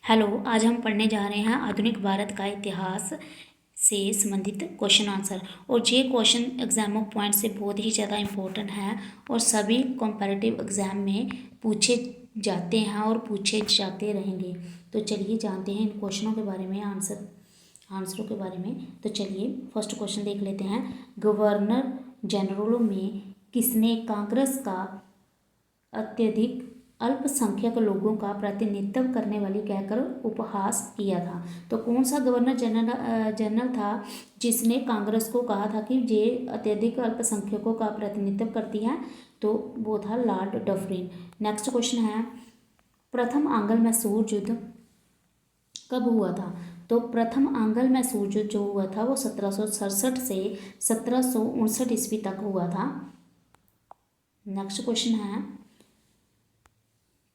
Hello, आज हम पढ़ने जा रहे हैं आधुनिक भारत का इतिहास से संबंधित क्वेश्चन आंसर। और ये क्वेश्चन एग्जाम ऑफ पॉइंट से बहुत ही ज़्यादा इम्पोर्टेंट है और सभी कॉम्पिटिटिव एग्जाम में पूछे जाते हैं और पूछे जाते रहेंगे। तो चलिए जानते हैं इन क्वेश्चनों के बारे में, आंसरों के बारे में। तो चलिए फर्स्ट क्वेश्चन देख लेते हैं। गवर्नर जनरलों में किसने कांग्रेस का अत्यधिक अल्पसंख्यक लोगों का प्रतिनिधित्व करने वाली कहकर उपहास किया था? तो कौन सा गवर्नर जनरल था जिसने कांग्रेस को कहा था कि ये अत्यधिक अल्पसंख्यकों का प्रतिनिधित्व करती है? तो वो था लॉर्ड डफरिन। नेक्स्ट क्वेश्चन है, प्रथम आंग्ल मैसूर युद्ध कब हुआ था? तो प्रथम आंग्ल मैसूर युद्ध जो हुआ था वो 1767 से 1759 ईस्वी तक हुआ था। नेक्स्ट क्वेश्चन है,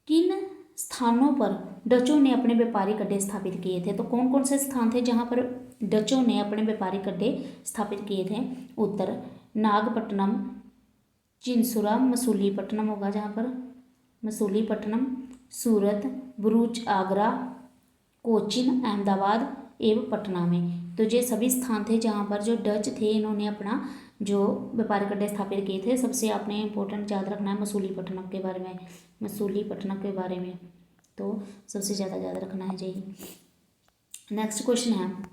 किन स्थानों पर डचों ने अपने व्यापारिक अड्डे स्थापित किए थे? तो कौन कौन से स्थान थे जहां पर डचों ने अपने व्यापारिक अड्डे स्थापित किए थे? उत्तर नागपट्टनम, चिंसुरा, मसूलीपट्टनम होगा जहां पर, मसूलीपट्टनम, सूरत, भरूच, आगरा, कोचिन, अहमदाबाद एवं पटना में। तो ये सभी स्थान थे जहाँ पर जो डच थे इन्होंने अपना जो व्यापारिक अड्डे स्थापित किए थे। सबसे आपने इंपॉर्टेंट याद रखना है मसूलीपट्टनम के बारे में, मसूलीपट्टनम के बारे में तो सबसे ज़्यादा याद रखना है यही। नेक्स्ट क्वेश्चन है,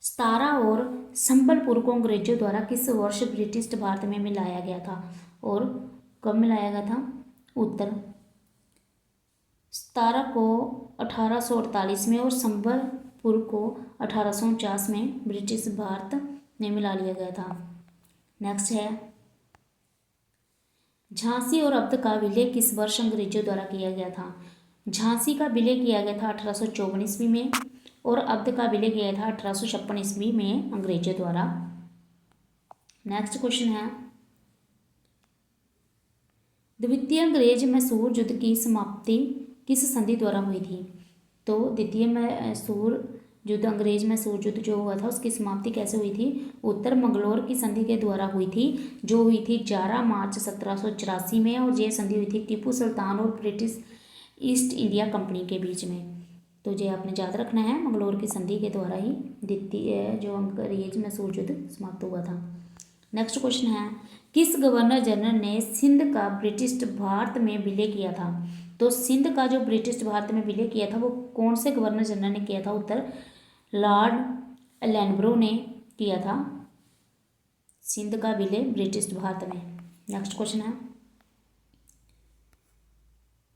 सतारा और संबलपुर को अंग्रेजों द्वारा किस वर्ष ब्रिटिश भारत में मिलाया गया था और कब मिलाया गया था? उत्तर सतारा को 1848 में और संबलपुर को 1849 में ब्रिटिश भारत में मिला लिया गया था। नेक्स्ट है, झांसी और अवध का विलय किस वर्ष अंग्रेजों द्वारा किया गया था? झांसी का विलय किया गया था 1854 ईस्वी में और अवध का विलय किया था 1856 ईस्वी में अंग्रेजों द्वारा। नेक्स्ट क्वेश्चन है, द्वितीय अंग्रेज मैसूर युद्ध की समाप्ति किस संधि द्वारा हुई थी? तो द्वितीय मैसूर युद्ध, अंग्रेज मैसूर युद्ध जो हुआ था उसकी समाप्ति कैसे हुई थी? उत्तर मंगलोर की संधि के द्वारा हुई थी, जो हुई थी 11 मार्च 1784 में। और ये संधि हुई थी टीपू सुल्तान और ब्रिटिश ईस्ट इंडिया कंपनी के बीच में। तो ये आपने याद रखना है, मंगलोर की संधि के द्वारा ही द्वितीय जो अंग्रेज मैसूर युद्ध समाप्त हुआ था। नेक्स्ट क्वेश्चन है, किस गवर्नर जनरल ने सिंध का ब्रिटिश भारत में विलय किया था? तो सिंध का जो ब्रिटिश भारत में विलय किया था वो कौन से गवर्नर जनरल ने किया था? उत्तर लॉर्ड एलनब्रो ने किया था सिंध का विलय ब्रिटिश भारत में। नेक्स्ट क्वेश्चन है,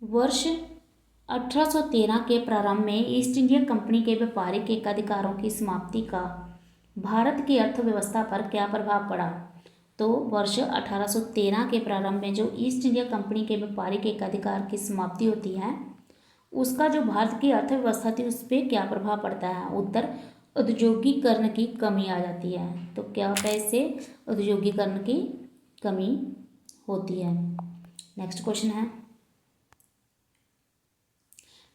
वर्ष 1813 के प्रारंभ में ईस्ट इंडिया कंपनी के व्यापारिक एकाधिकारों की समाप्ति का भारत की अर्थव्यवस्था पर क्या प्रभाव पड़ा? तो वर्ष 1813 के प्रारंभ में जो ईस्ट इंडिया कंपनी के व्यापारिक एकाधिकार की समाप्ति होती है उसका जो भारत की अर्थव्यवस्था थी उस पर क्या प्रभाव पड़ता है? उत्तर औद्योगिकरण की कमी आ जाती है। तो क्या होता है इससे? औद्योगिकरण की कमी होती है। नेक्स्ट क्वेश्चन है,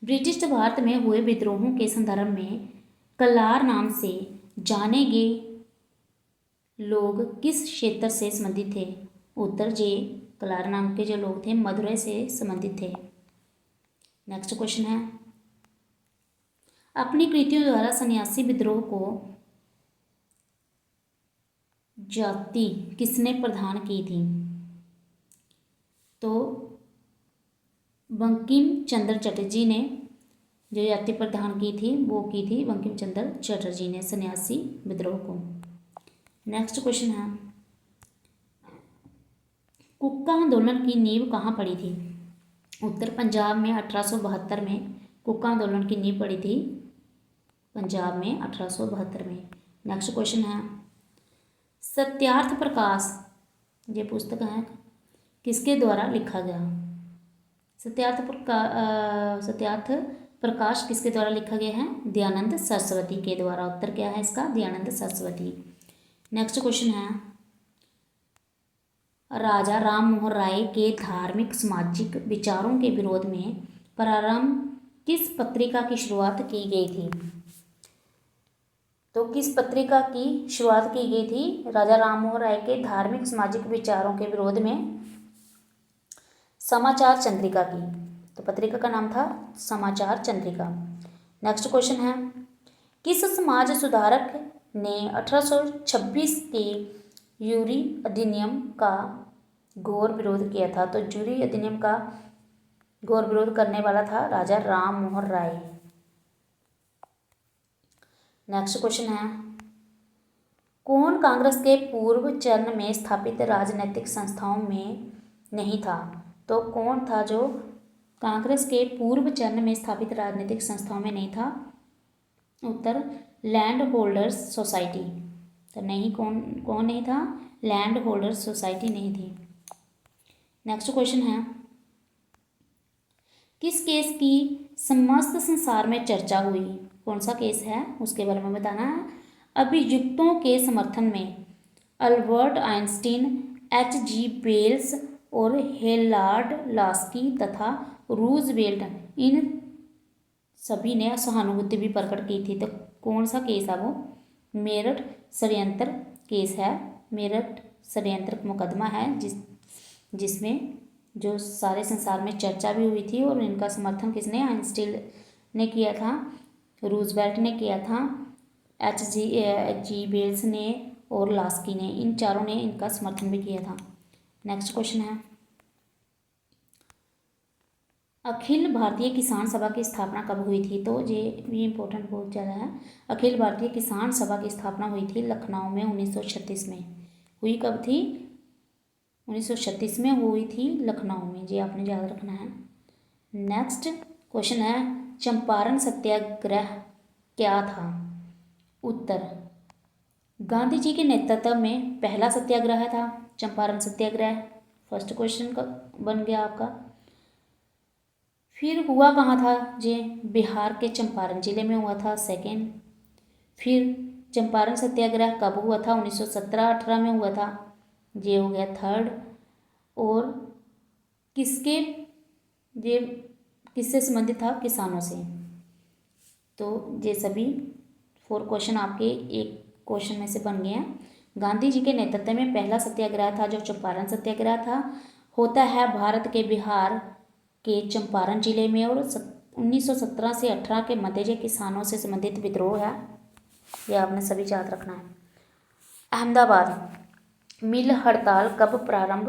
ब्रिटिश भारत में हुए विद्रोहों के संदर्भ में कलार नाम से जाने गए लोग किस क्षेत्र से संबंधित थे? उत्तर जे कलार नाम के जो लोग थे मदुरै से संबंधित थे। नेक्स्ट क्वेश्चन है, अपनी कृतियों द्वारा सन्यासी विद्रोह को जाति किसने प्रदान की थी? तो बंकिम चंद्र चटर्जी ने जो जाति प्रदान की थी वो की थी बंकिम चंद्र चटर्जी ने सन्यासी विद्रोह को। नेक्स्ट क्वेश्चन है, कुक्का आंदोलन की नींव कहाँ पड़ी थी? उत्तर पंजाब में 1872 में कुक्का आंदोलन की नींव पड़ी थी पंजाब में 1872 में। नेक्स्ट क्वेश्चन है, सत्यार्थ प्रकाश ये पुस्तक है किसके द्वारा लिखा गया? सत्यार्थ प्रकाश किसके द्वारा लिखा गया है? दयानंद सरस्वती के द्वारा। उत्तर क्या है इसका? दयानंद सरस्वती। नेक्स्ट क्वेश्चन है, राजा राम मोहन राय के धार्मिक सामाजिक विचारों के विरोध में प्रारंभ किस पत्रिका की शुरुआत की गई थी? तो किस पत्रिका की शुरुआत की गई थी राजा राम मोहन राय के धार्मिक सामाजिक विचारों के विरोध में? समाचार चंद्रिका की। तो पत्रिका का नाम था समाचार चंद्रिका। नेक्स्ट क्वेश्चन है, किस समाज सुधारक ने 1826 के यूरी अधिनियम का घोर विरोध किया था? तो यूरी अधिनियम का घोर विरोध करने वाला था राजा राम मोहन राय। नेक्स्ट क्वेश्चन है, कौन कांग्रेस के पूर्व चरण में स्थापित राजनीतिक संस्थाओं में नहीं था? तो कौन था जो कांग्रेस के पूर्व चरण में स्थापित राजनीतिक संस्थाओं में नहीं था? उत्तर, लैंड होल्डर्स सोसाइटी। तो नहीं, कौन नहीं था? लैंड होल्डर्स सोसाइटी नहीं थी। नेक्स्ट क्वेश्चन है, किस केस की समस्त संसार में चर्चा हुई? कौन सा केस है उसके बारे में बताना है। अभियुक्तों के समर्थन में अल्बर्ट आइंस्टीन, H.G. वेल्स और हेलार्ड लास्की तथा रूजवेल्ट, इन सभी ने सहानुभूति भी प्रकट की थी। तो कौन सा केस है वो? मेरठ षड्यंत्र केस है। मेरठ षड्यंत्र मुकदमा है जिसमें जो सारे संसार में चर्चा भी हुई थी। और इनका समर्थन किसने? आइंस्टीन ने किया था, रूजवेल्ट ने किया था, H.G. वेल्स ने और लास्की ने, इन चारों ने इनका समर्थन भी किया था। नेक्स्ट क्वेश्चन है, अखिल भारतीय किसान सभा की स्थापना कब हुई थी? तो ये भी इम्पोर्टेंट बहुत ज़्यादा है। अखिल भारतीय किसान सभा की स्थापना हुई थी लखनऊ में 1936 में। हुई कब थी? 1936 में हुई थी लखनऊ में। ये आपने याद रखना है। नेक्स्ट क्वेश्चन है, चंपारण सत्याग्रह क्या था? उत्तर, गांधी जी के नेतृत्व में पहला सत्याग्रह था चंपारण सत्याग्रह। फर्स्ट क्वेश्चन का बन गया आपका। फिर हुआ कहाँ था? ये बिहार के चंपारण जिले में हुआ था, सेकेंड। फिर चंपारण सत्याग्रह कब हुआ था? 1917-18 में हुआ था, ये हो गया थर्ड। और ये किससे संबंधित था? किसानों से। तो ये सभी 4 क्वेश्चन आपके एक क्वेश्चन में से बन गए हैं। गांधी जी के नेतृत्व में पहला सत्याग्रह था जो चंपारण सत्याग्रह था, होता है भारत के बिहार के चंपारण जिले में। और 1917 से 18 के मध्य ये किसानों से संबंधित विद्रोह है, यह आपने सभी याद रखना है। अहमदाबाद मिल हड़ताल कब प्रारंभ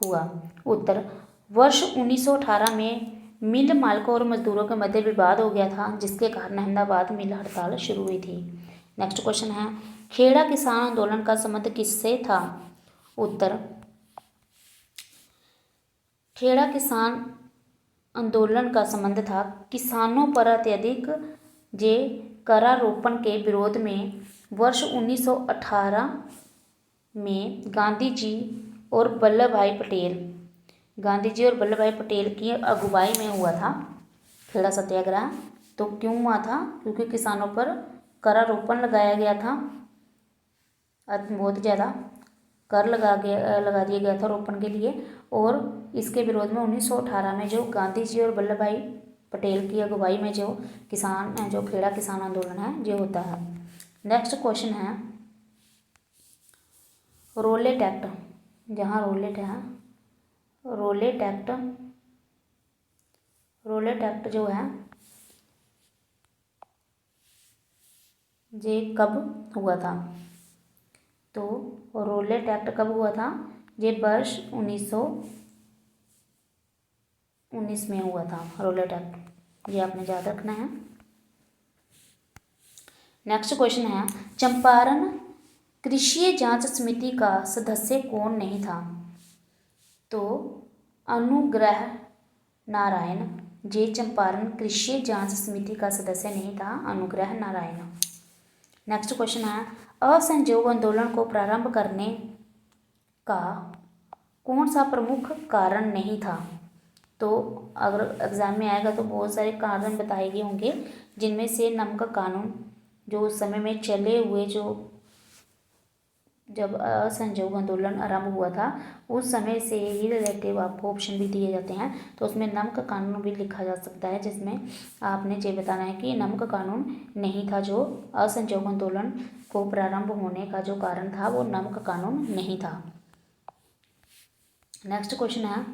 हुआ? उत्तर, वर्ष 1918 में मिल मालिकों और मजदूरों के मध्य विवाद हो गया था, जिसके कारण अहमदाबाद मिल हड़ताल शुरू हुई थी। नेक्स्ट क्वेश्चन है, खेड़ा किसान आंदोलन का संबंध किससे था? उत्तर, खेड़ा किसान आंदोलन का संबंध था किसानों पर अत्यधिक जे करारोपण के विरोध में। वर्ष 1918 में गांधी जी और वल्लभ भाई पटेल की अगुवाई में हुआ था खेड़ा सत्याग्रह। तो क्यों हुआ था? क्योंकि किसानों पर करारोपण लगाया गया था, बहुत ज़्यादा कर लगा दिया गया था रोपण के लिए। और इसके विरोध में 1918 में जो गांधी जी और वल्लभ भाई पटेल की अगुवाई में जो खेड़ा किसान आंदोलन है ये होता है। नेक्स्ट क्वेश्चन है, रोलेट एक्ट, जहाँ रोलेट है, रोलेट एक्ट जो है ये कब हुआ था? तो रोलेट एक्ट कब हुआ था? ये वर्ष 1919 में हुआ था रोलेट एक्ट, ये आपने याद रखना है। नेक्स्ट क्वेश्चन है, चंपारण कृषि जांच समिति का सदस्य कौन नहीं था? तो अनुग्रह नारायण। जे चंपारण कृषि जांच समिति का सदस्य नहीं था, अनुग्रह नारायण। नेक्स्ट क्वेश्चन है, असहयोग आंदोलन को प्रारंभ करने का कौन सा प्रमुख कारण नहीं था? तो अगर एग्जाम में आएगा तो बहुत सारे कारण बताए गए होंगे, जिनमें से नमक कानून जो उस समय में चले हुए, जो जब असहयोग आंदोलन आरंभ हुआ था उस समय से ही रिलेटिव आपको ऑप्शन भी दिए जाते हैं, तो उसमें नमक कानून भी लिखा जा सकता है, जिसमें आपने ये बताना है कि नमक कानून नहीं था। जो असहयोग आंदोलन को प्रारंभ होने का जो कारण था वो नमक कानून नहीं था। नेक्स्ट क्वेश्चन है,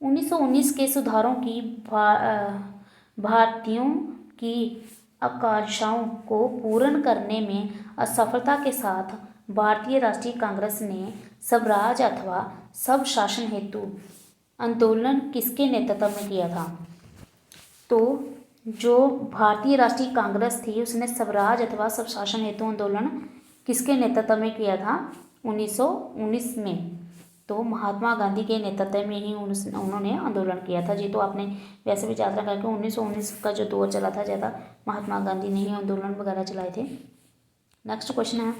1919 के सुधारों की भारतीयों की आकांक्षाओं को पूर्ण करने में असफलता के साथ भारतीय राष्ट्रीय कांग्रेस ने स्वराज अथवा सब शासन हेतु आंदोलन किसके नेतृत्व में किया था? तो जो भारतीय राष्ट्रीय कांग्रेस थी उसने स्वराज अथवा सब शासन हेतु आंदोलन किसके नेतृत्व में किया था? 1919 में। तो महात्मा गांधी के नेतृत्व में ही उन्होंने आंदोलन किया था। जी तो आपने वैसे भी याद रखा कि 1919 का जो दौर चला था ज़्यादा महात्मा गांधी ने ही आंदोलन वगैरह चलाए थे। नेक्स्ट क्वेश्चन है,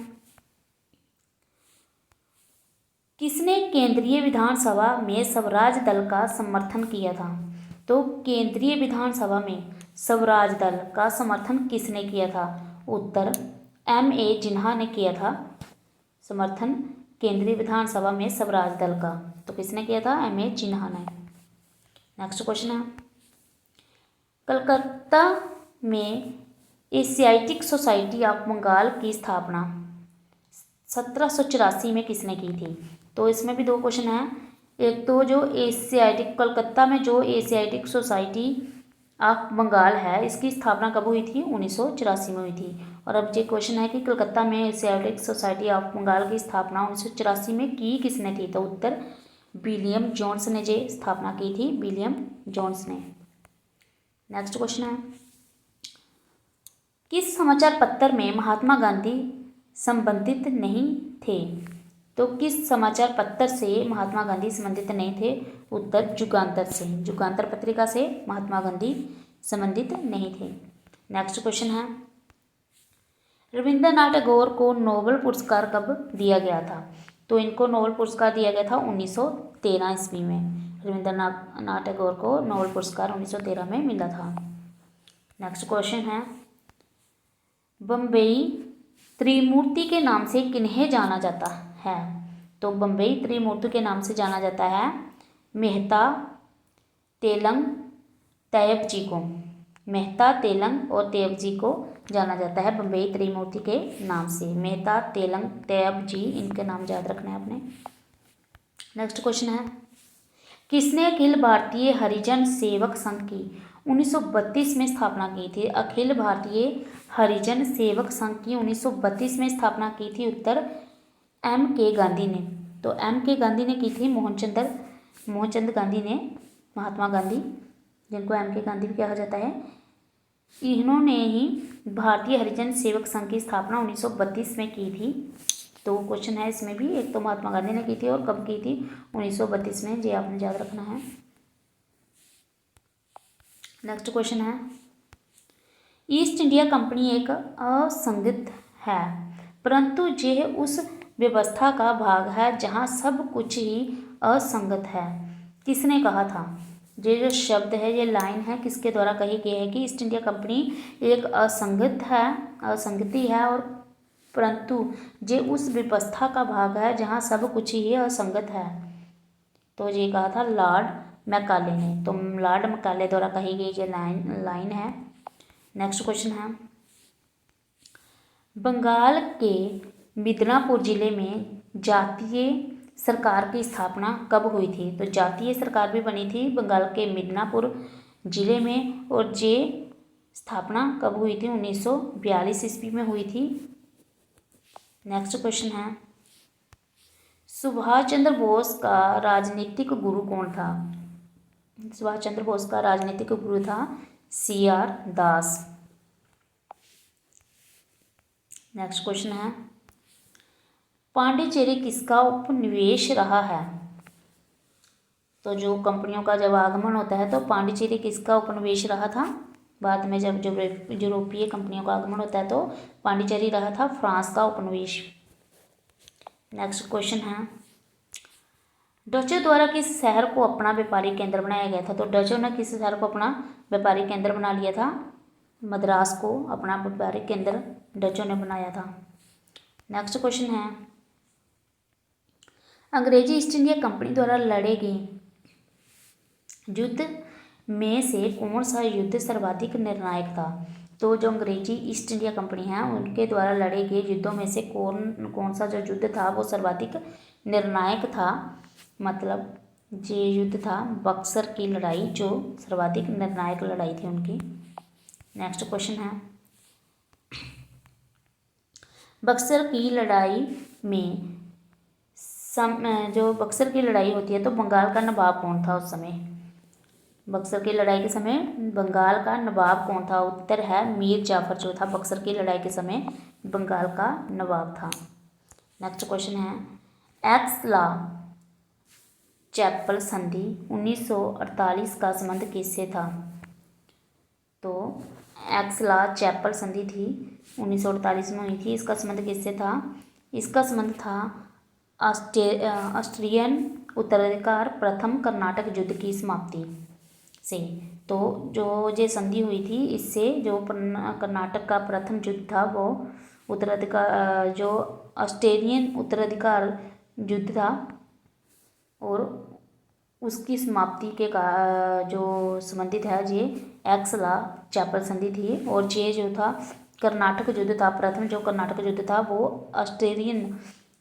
किसने केंद्रीय विधानसभा में स्वराज दल का समर्थन किया था? तो केंद्रीय विधानसभा में स्वराज दल का समर्थन किसने किया था? उत्तर M.A. जिन्ना ने किया था समर्थन केंद्रीय विधानसभा में स्वराज दल का। तो किसने किया था? M.A. जिन्ना ने। नेक्स्ट क्वेश्चन है, कलकत्ता में एशियाटिक सोसाइटी ऑफ बंगाल की स्थापना 1784 में किसने की थी? तो इसमें भी दो क्वेश्चन हैं। एक तो जो एशियाटिक कलकत्ता में जो एशियाटिक सोसाइटी ऑफ बंगाल है इसकी स्थापना कब हुई थी? 1984 में हुई थी। और अब ये क्वेश्चन है कि कलकत्ता में एशियाटिक सोसाइटी ऑफ बंगाल की स्थापना 1984 में की किसने थी? तो उत्तर विलियम जोन्स ने जे स्थापना की थी, विलियम जोन्स ने। नेक्स्ट क्वेश्चन है, किस समाचार पत्र में महात्मा गांधी संबंधित नहीं थे? तो किस समाचार पत्र से महात्मा गांधी संबंधित नहीं थे? उत्तर युगांतर से, युगांतर पत्रिका से महात्मा गांधी संबंधित नहीं थे। नेक्स्ट क्वेश्चन है, रविंद्रनाथ टैगोर को नोबेल पुरस्कार कब दिया गया था? तो इनको नोबेल पुरस्कार दिया गया था 1913 ईस्वी में। रविंद्रनाथ टैगोर को नोबेल पुरस्कार 1913 में मिला था। नेक्स्ट क्वेश्चन है, बम्बई त्रिमूर्ति के नाम से किन्हें जाना जाता है? तो बम्बई त्रिमूर्ति के नाम से जाना जाता है मेहता, तेलंग, तैयब जी को। मेहता, तेलंग और तैयब जी को जाना जाता है बम्बई त्रिमूर्ति के नाम से। मेहता, तेलंग, तैयब जी, इनके नाम याद रखना है आपने। नेक्स्ट क्वेश्चन है, किसने अखिल भारतीय हरिजन सेवक संघ की 1932 में स्थापना की थी? अखिल भारतीय हरिजन सेवक संघ की 1932 में स्थापना की थी। उत्तर M.K. गांधी ने। तो M.K. गांधी ने की थी, मोहनचंद गांधी ने, महात्मा गांधी जिनको M.K. गांधी भी कहा जाता है, इन्होंने ही भारतीय हरिजन सेवक संघ की स्थापना 1932 में की थी। तो क्वेश्चन है इसमें भी, एक तो महात्मा गांधी ने की थी और कब की थी? 1932 में, ये आपने याद रखना है। नेक्स्ट क्वेश्चन है, ईस्ट इंडिया कंपनी एक असंगत है परंतु यह उस व्यवस्था का भाग है जहाँ सब कुछ ही असंगत है। किसने कहा था? ये जो शब्द है, ये लाइन है, किसके द्वारा कही गई है कि ईस्ट इंडिया कंपनी एक असंगति है और परंतु ये उस व्यवस्था का भाग है जहाँ सब कुछ ही असंगत है। तो ये कहा था लॉर्ड मैकाले ने। तो लॉर्ड मैकाले द्वारा कही गई ये लाइन है। नेक्स्ट क्वेश्चन है, बंगाल के मिदनापुर जिले में जातीय सरकार की स्थापना कब हुई थी? तो जातीय सरकार भी बनी थी बंगाल के मिदनापुर जिले में, और ये स्थापना कब हुई थी? 1942 ईस्वी में हुई थी। नेक्स्ट क्वेश्चन है, सुभाष चंद्र बोस का राजनीतिक गुरु कौन था? सुभाष चंद्र बोस का राजनीतिक गुरु था C.R. दास। नेक्स्ट क्वेश्चन है, पांडिचेरी किसका उपनिवेश रहा है? तो जो कंपनियों का जब आगमन होता है तो पांडिचेरी किसका उपनिवेश रहा था? बाद में जब यूरोपीय कंपनियों का आगमन होता है तो पांडिचेरी रहा था फ्रांस का उपनिवेश। नेक्स्ट क्वेश्चन है, डचों द्वारा किस शहर को अपना व्यापारिक केंद्र बनाया गया था? तो डचों ने किस शहर को अपना व्यापारिक केंद्र बना लिया था? मद्रास को अपना व्यापारिक केंद्र डचों ने बनाया था। नेक्स्ट क्वेश्चन है, अंग्रेजी ईस्ट इंडिया कंपनी द्वारा लड़े गए युद्ध में से कौन सा युद्ध सर्वाधिक निर्णायक था? तो जो अंग्रेजी ईस्ट इंडिया कंपनी है उनके द्वारा लड़े गए युद्धों में से कौन सा जो युद्ध था वो सर्वाधिक निर्णायक था? मतलब जे युद्ध था बक्सर की लड़ाई, जो सर्वाधिक निर्णायक लड़ाई थी उनकी। नेक्स्ट क्वेश्चन है, बक्सर की लड़ाई में जो बक्सर की लड़ाई होती है तो बंगाल का नवाब कौन था उस समय? बक्सर की लड़ाई के समय बंगाल का नवाब कौन था? उत्तर है मीर जाफर जो था बक्सर की लड़ाई के समय बंगाल का नवाब था। नेक्स्ट क्वेश्चन है, एक्स ला चैपल संधि 1948 का संबंध किससे था? तो एक्स ला चैपल संधि थी 1948 में हुई थी। इसका संबंध किससे था? इसका संबंध था ऑस्ट्रियन उत्तराधिकार प्रथम कर्नाटक युद्ध की समाप्ति से। तो जो ये संधि हुई थी इससे जो कर्नाटक का प्रथम युद्ध था वो उत्तराधिकार जो ऑस्ट्रेलियन उत्तराधिकार युद्ध था और उसकी समाप्ति के का जो संबंधित है ये एक्स ला चैपल संधि थी। और ये जो था कर्नाटक युद्ध था, प्रथम जो कर्नाटक युद्ध था वो ऑस्ट्रेलियन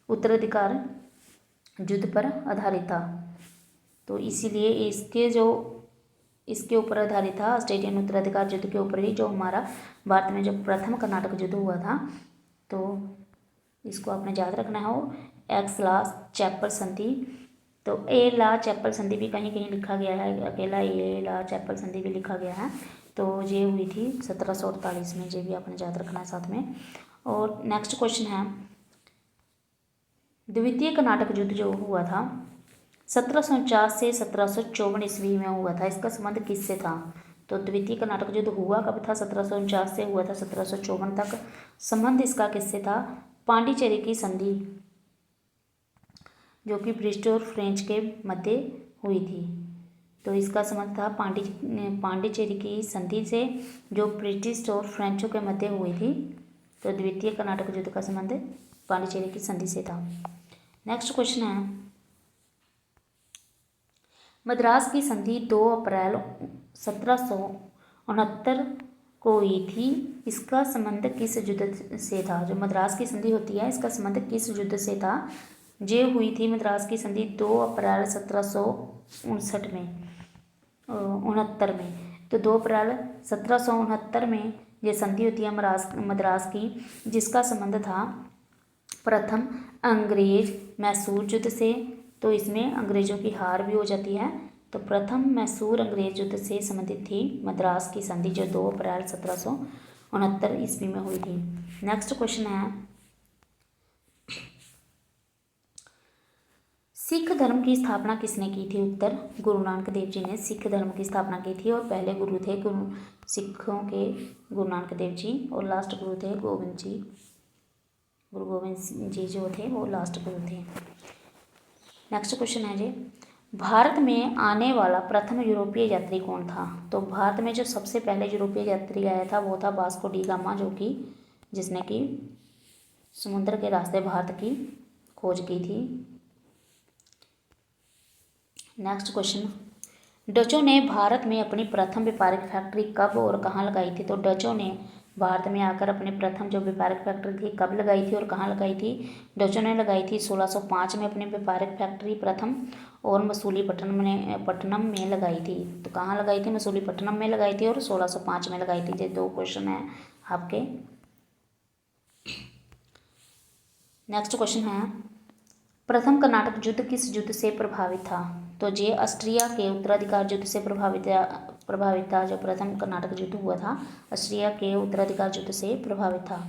उत्तराधिकार युद्ध पर आधारित था। तो इसीलिए इसके ऊपर आधारित था, ऑस्ट्रेलियन उत्तराधिकार युद्ध के ऊपर ही जो हमारा भारत में जो प्रथम कर्नाटक युद्ध हुआ था। तो इसको आपने याद रखना है। और एक्स ला चैपल संधि, तो ए ला चैपल संधि भी कहीं कहीं लिखा गया है, अकेला ए ला चैपल संधि भी लिखा गया है। तो ये हुई थी 1748 में, ये भी आपने याद रखना है साथ में। और नेक्स्ट क्वेश्चन है, द्वितीय कर्नाटक युद्ध जो हुआ था 1749 से 1754 ईस्वी में हुआ था, इसका संबंध किससे था? तो द्वितीय कर्नाटक युद्ध हुआ कब था? 1749 से हुआ था 1754 तक। संबंध इसका किससे था? पांडिचेरी की संधि जो कि ब्रिटिश और फ्रेंच के मध्य हुई थी। तो इसका संबंध था पांडिचेरी की संधि से जो ब्रिटिश और फ्रेंचों के मध्य हुई थी। तो द्वितीय कर्नाटक युद्ध का संबंध पांडिचेरी की संधि से था। नेक्स्ट क्वेश्चन है, मद्रास की संधि 2 अप्रैल 1769 को हुई थी, इसका संबंध किस युद्ध से था? जो मद्रास की संधि होती है इसका संबंध किस युद्ध से था? ये हुई थी मद्रास की संधि 2 अप्रैल 1759 में 69 में। तो 2 अप्रैल 1769 में ये संधि होती है मद्रास की, जिसका संबंध था प्रथम अंग्रेज मैसूर युद्ध से। तो इसमें अंग्रेजों की हार भी हो जाती है। तो प्रथम मैसूर अंग्रेज युद्ध से संबंधित थी मद्रास की संधि जो 2 अप्रैल 1769 ईस्वी में हुई थी। नेक्स्ट क्वेश्चन है, सिख धर्म की स्थापना किसने की थी? उत्तर गुरु नानक देव जी ने सिख धर्म की स्थापना की थी। और पहले गुरु थे सिखों के गुरु नानक देव जी, और लास्ट गुरु थे गोविंद जी। गुरु गोविंद जी जो थे वो लास्ट गुरु थे। नेक्स्ट क्वेश्चन है जी, भारत में आने वाला प्रथम यूरोपीय यात्री कौन था? तो भारत में जो सबसे पहले यूरोपीय यात्री आया था वो था वास्को डी गामा, जो कि जिसने कि समुद्र के रास्ते भारत की खोज की थी। नेक्स्ट क्वेश्चन, डचों ने भारत में अपनी प्रथम व्यापारिक फैक्ट्री कब और कहाँ लगाई थी? तो डचों ने भारत में आकर अपनी प्रथम जो व्यापारिक फैक्ट्री थी कब लगाई थी और कहाँ लगाई थी? डचों ने लगाई थी 1605 में अपनी व्यापारिक फैक्ट्री प्रथम, और मसूलीपट्टनम में लगाई थी। तो कहाँ लगाई थी? मसूलीपट्टनम में लगाई थी और 1605 में लगाई थी। ये 2 क्वेश्चन है आपके। नेक्स्ट क्वेश्चन है, प्रथम कर्नाटक युद्ध किस युद्ध से प्रभावित था? तो ये ऑस्ट्रिया के उत्तराधिकार युद्ध से प्रभावित था। जो प्रथम कर्नाटक युद्ध हुआ था ऑस्ट्रिया के उत्तराधिकार युद्ध से प्रभावित था।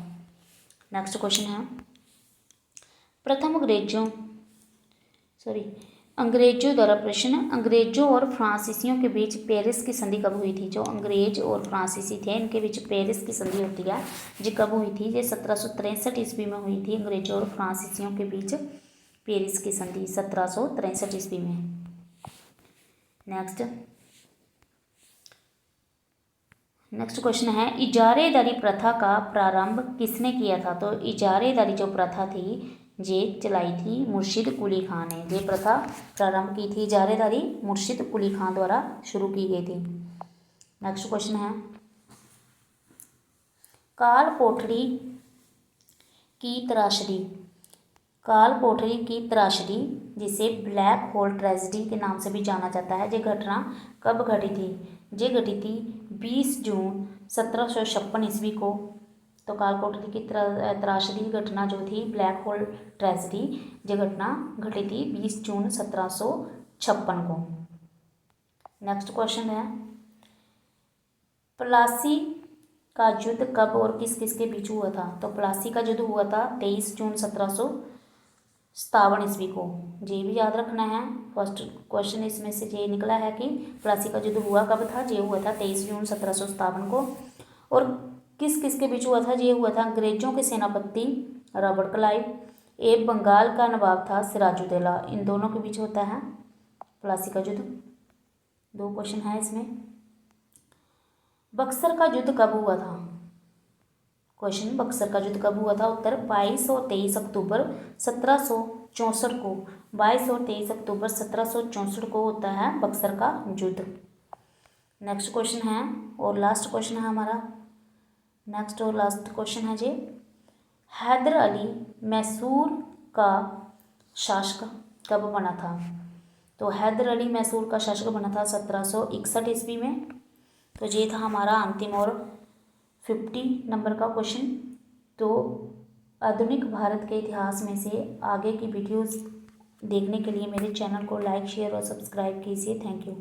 नेक्स्ट क्वेश्चन है, प्रथम अंग्रेजों द्वारा प्रश्न, अंग्रेजों और फ्रांसीसियों के बीच पेरिस की संधि कब हुई थी? जो अंग्रेज और फ्रांसीसी थे इनके बीच पेरिस की संधि होती है, जी कब हुई थी? ये 1763 ईस्वी में हुई थी। अंग्रेजों और फ्रांसीसियों के बीच पेरिस की संधि 1763 ईस्वी में। नेक्स्ट क्वेश्चन है, इजारेदारी प्रथा का प्रारंभ किसने किया था? तो इजारेदारी जो प्रथा थी ये चलाई थी मुर्शिद कुली खां ने। ये प्रथा प्रारंभ की थी इजारेदारी मुर्शिद कुली खां द्वारा शुरू की गई थी। नेक्स्ट क्वेश्चन है, काल कोठड़ी की त्रासदी काल कोठरी की त्रासदी, जिसे ब्लैक होल ट्रेजेडी के नाम से भी जाना जाता है, ये घटना कब घटी थी? ये घटी थी 20 जून 1756 ईस्वी को। तो काल कोठरी की त्रासदी घटना जो थी, ब्लैक होल ट्रेजेडी, ये घटना घटी थी 20 जून 1756 को। नेक्स्ट क्वेश्चन है, प्लासी का युद्ध कब और किस किस के बीच हुआ था? तो प्लासी का युद्ध हुआ था 23 जून 1757 ईस्वी को। ये भी याद रखना है। फर्स्ट क्वेश्चन इसमें से ये निकला है कि प्लासी का युद्ध हुआ कब था? ये हुआ था 23 जून 1757 को। और किस किस के बीच हुआ था? ये हुआ था अंग्रेजों के सेनापति रॉबर्ट क्लाइव एवं बंगाल का नवाब था सिराजुद्दौला, इन दोनों के बीच होता है प्लासी का युद्ध। 2 क्वेश्चन है इसमें। बक्सर का युद्ध कब हुआ था? क्वेश्चन, बक्सर का युद्ध कब हुआ था? उत्तर 22 और 23 अक्टूबर 1764 को। 22 और 23 अक्टूबर 1764 को होता है बक्सर का युद्ध। नेक्स्ट क्वेश्चन है और लास्ट क्वेश्चन है हमारा। नेक्स्ट और लास्ट क्वेश्चन है जी, हैदर अली मैसूर का शासक कब बना था? तो हैदर अली मैसूर का शासक बना था 1761 ईस्वी में। तो ये था हमारा अंतिम और 50 नंबर का क्वेश्चन। तो आधुनिक भारत के इतिहास में से आगे की वीडियोस देखने के लिए मेरे चैनल को लाइक, शेयर और सब्सक्राइब कीजिए। Thank you.